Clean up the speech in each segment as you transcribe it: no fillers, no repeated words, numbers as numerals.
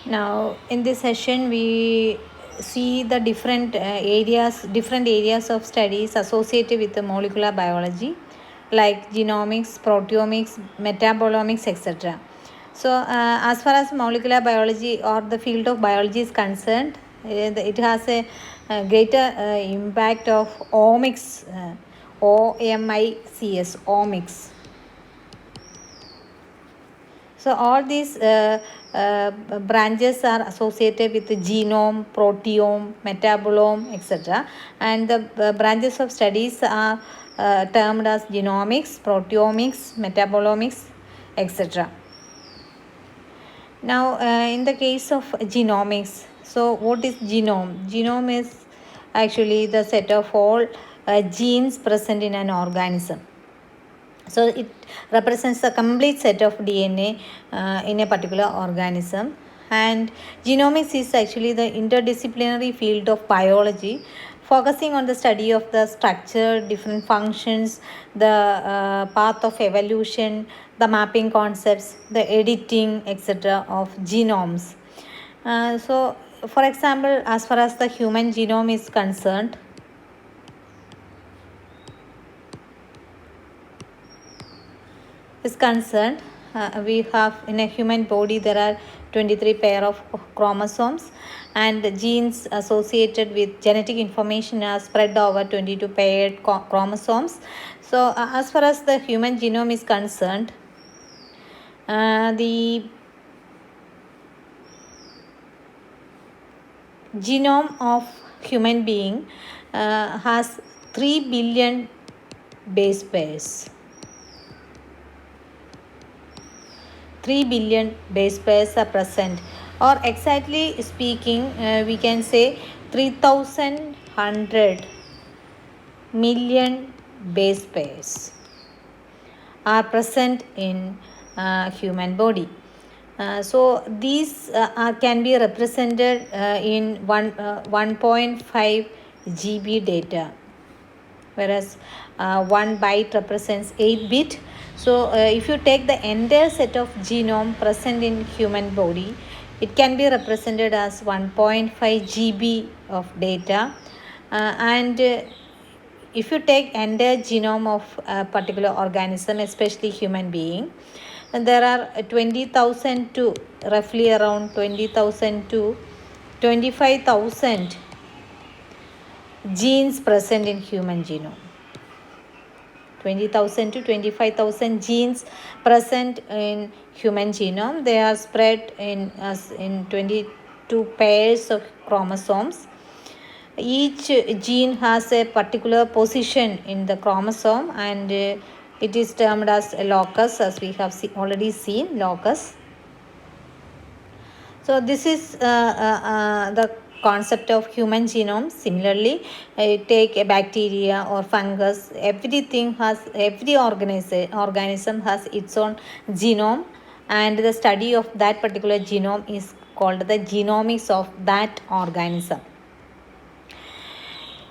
Now, in this session, we see the different areas of studies associated with the molecular biology, like genomics, proteomics, metabolomics, etc. So, as far as molecular biology or the field of biology is concerned, it has a greater impact of omics, OMICS, omics. So all these branches are associated with the genome, proteome, metabolome, etc. And the branches of studies are termed as genomics, proteomics, metabolomics, etc. Now, in the case of genomics, so what is genome? Genome is actually the set of all genes present in an organism. So it represents the complete set of DNA in a particular organism. And genomics is actually the interdisciplinary field of biology, focusing on the study of the structure, different functions, the path of evolution, the mapping concepts, the editing, etc. of genomes. So, for example, as far as the human genome is concerned, we have in a human body there are 23 pair of chromosomes, and the genes associated with genetic information are spread over 22 paired chromosomes. So as far as the human genome is concerned, the genome of human being has 3 billion base pairs. 3 billion base pairs are present, or exactly speaking, we can say 3100 million base pairs are present in human body. So these can be represented in 1.5 GB data, whereas 1 byte represents 8 bit. So if you take the entire set of genome present in human body, it can be represented as 1.5 GB of data. And if you take entire genome of a particular organism, especially human being, and there are 20,000 to roughly around 20,000 to 25,000 genes present in human genome. 20,000 to 25,000 genes present in human genome. They are spread in 22 pairs of chromosomes. Each gene has a particular position in the chromosome, and it is termed as a locus, as we have already seen, locus. So this is the concept of human genome. Similarly, take a bacteria or fungus. Every organism has its own genome, and the study of that particular genome is called the genomics of that organism.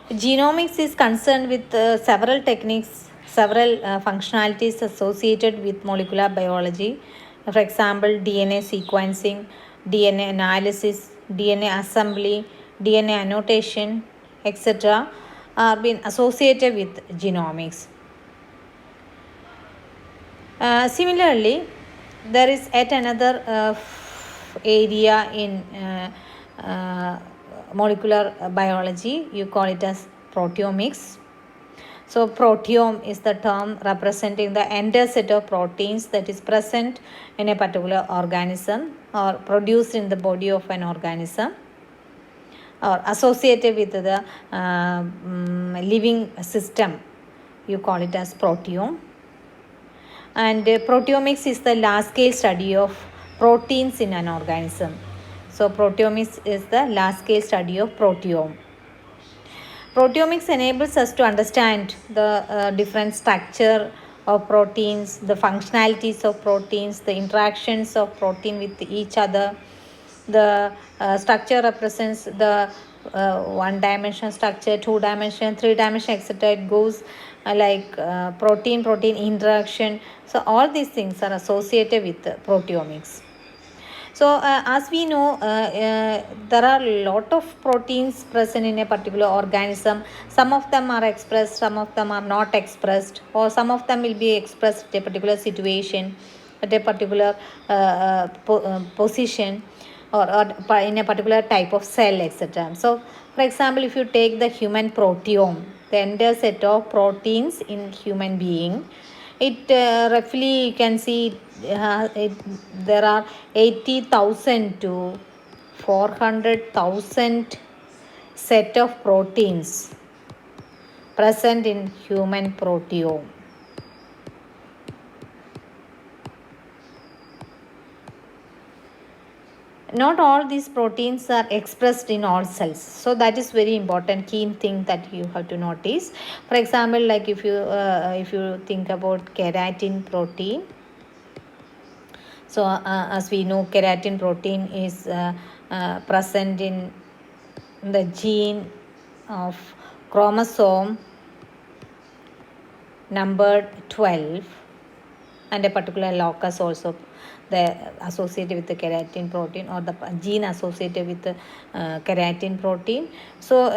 Genomics is concerned with several techniques, several functionalities associated with molecular biology. For example, DNA sequencing, DNA analysis, DNA assembly, DNA annotation, etc. are being associated with genomics. Similarly, there is yet another area in molecular biology. You call it as proteomics. So proteome is the term representing the entire set of proteins that is present in a particular organism or produced in the body of an organism or associated with the living system. You call it as proteome. And proteomics is the large scale study of proteins in an organism. So proteomics is the large scale study of proteome. Proteomics enables us to understand the different structure of proteins, the functionalities of proteins, the interactions of protein with each other. The structure represents the one-dimensional structure, two-dimension, three-dimension, etc. It goes like protein interaction. So all these things are associated with proteomics. So as we know, there are a lot of proteins present in a particular organism. Some of them are expressed, some of them are not expressed, or some of them will be expressed at a particular situation, at a particular position, or in a particular type of cell, etc. So for example, if you take the human proteome, the entire set of proteins in human being, it roughly you can see there are 80,000 to 400,000 set of proteins present in human proteome. Not all these proteins are expressed in all cells, so that is very important keen thing that you have to notice. For example, like if you think about keratin protein, so as we know, keratin protein is present in the gene of chromosome number 12, and a particular locus also associated with the keratin protein, or the gene associated with the keratin protein. So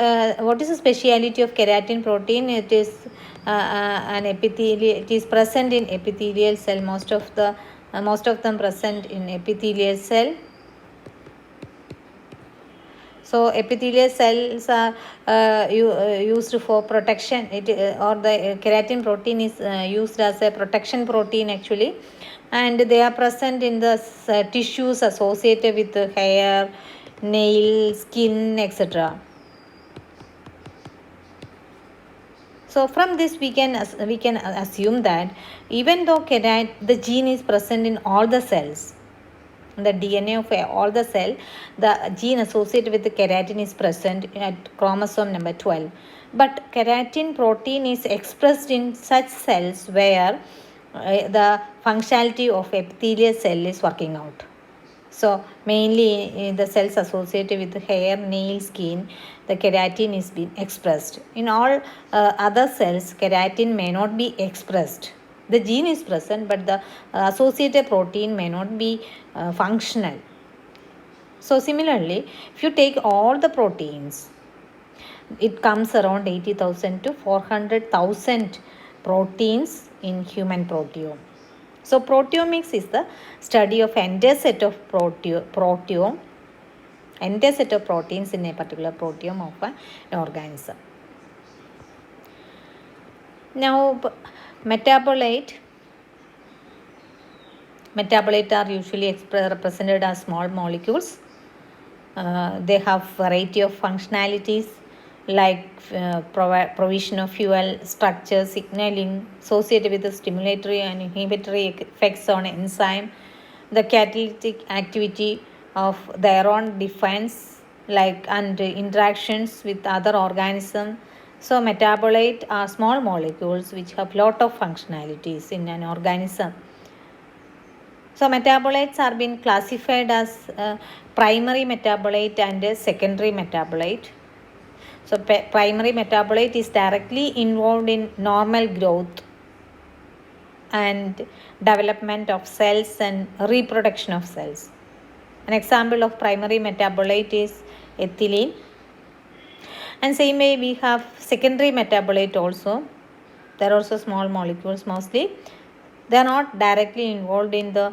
what is the speciality of keratin protein? It is an epithelial, it is present in epithelial cell, most of them present in epithelial cell. So epithelial cells are used for protection, or the keratin protein is used as a protection protein actually, and they are present in the tissues associated with the hair, nail, skin, etc. So from this we can assume that even though the gene is present in all the cells, the DNA of all the cell, the gene associated with the keratin is present at chromosome number 12. But keratin protein is expressed in such cells where the functionality of epithelial cell is working out. So mainly in the cells associated with the hair, nail, skin, the keratin is being expressed. In all other cells, keratin may not be expressed. The gene is present, but the associated protein may not be functional. So similarly, if you take all the proteins, it comes around 80,000 to 400,000 proteins in human proteome. So proteomics is the study of entire set of proteome, entire set of proteins in a particular proteome of an organism. Now metabolite are usually represented as small molecules. They have variety of functionalities like provision of fuel, structure, signaling, associated with the stimulatory and inhibitory effects on enzyme, the catalytic activity of their own defense, like, and interactions with other organisms. So metabolite are small molecules which have lot of functionalities in an organism. So metabolites are being classified as primary metabolite and secondary metabolite. So primary metabolite is directly involved in normal growth and development of cells and reproduction of cells. An example of primary metabolite is ethylene. And same way we have secondary metabolite also. They are also small molecules mostly. They are not directly involved in the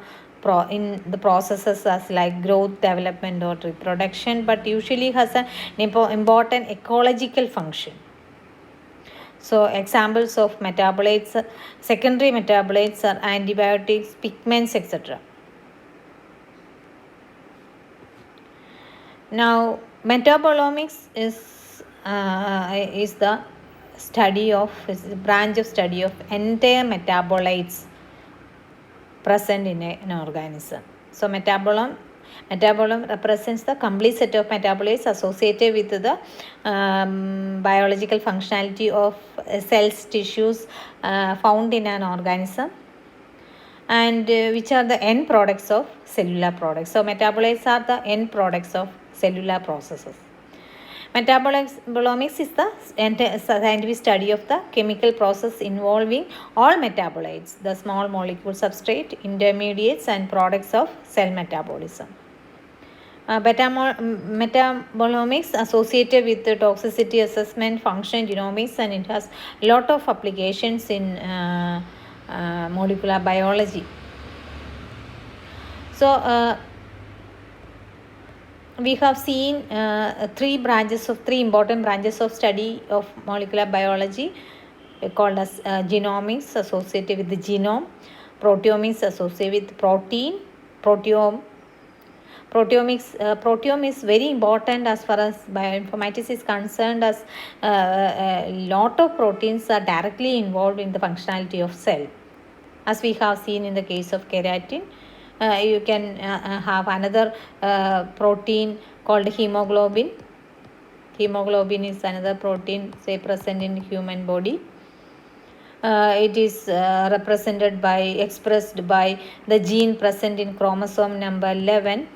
processes as like growth, development, or reproduction, but usually has an important ecological function. So examples of metabolites, secondary metabolites, are antibiotics, pigments, etc. Now metabolomics is the study of, is a branch of study of entire metabolites present in an organism. So metabolome represents the complete set of metabolites associated with the biological functionality of cells, tissues found in an organism, and which are the end products of cellular products. So metabolites are the end products of cellular processes. Metabolomics is the scientific study of the chemical process involving all metabolites, the small molecule substrate, intermediates, and products of cell metabolism. Metabolomics associated with the toxicity assessment, function genomics, and it has a lot of applications in molecular biology. So we have seen three important branches of study of molecular biology called as genomics associated with the genome, proteomics associated with protein, proteome. Proteome is very important as far as bioinformatics is concerned, as a lot of proteins are directly involved in the functionality of cell. As we have seen in the case of keratin, you can have another protein called hemoglobin. Hemoglobin is another protein, say, present in human body. It is expressed by the gene present in chromosome number 11,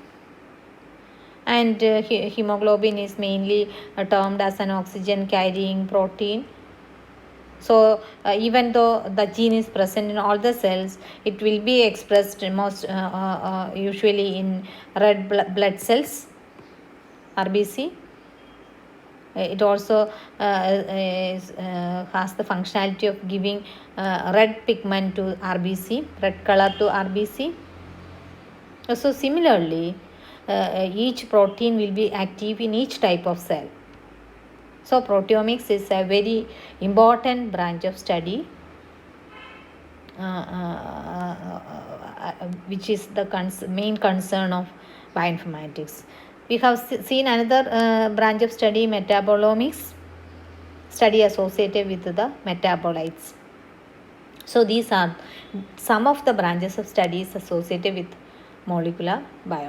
and hemoglobin is mainly termed as an oxygen carrying protein. So even though the gene is present in all the cells, it will be expressed most usually in red blood cells, RBC. It also has the functionality of giving red pigment to RBC, red color to RBC. So similarly, each protein will be active in each type of cell. So proteomics is a very important branch of study, which is the main concern of bioinformatics. We have seen another branch of study, metabolomics, study associated with the metabolites. So these are some of the branches of studies associated with molecular biology.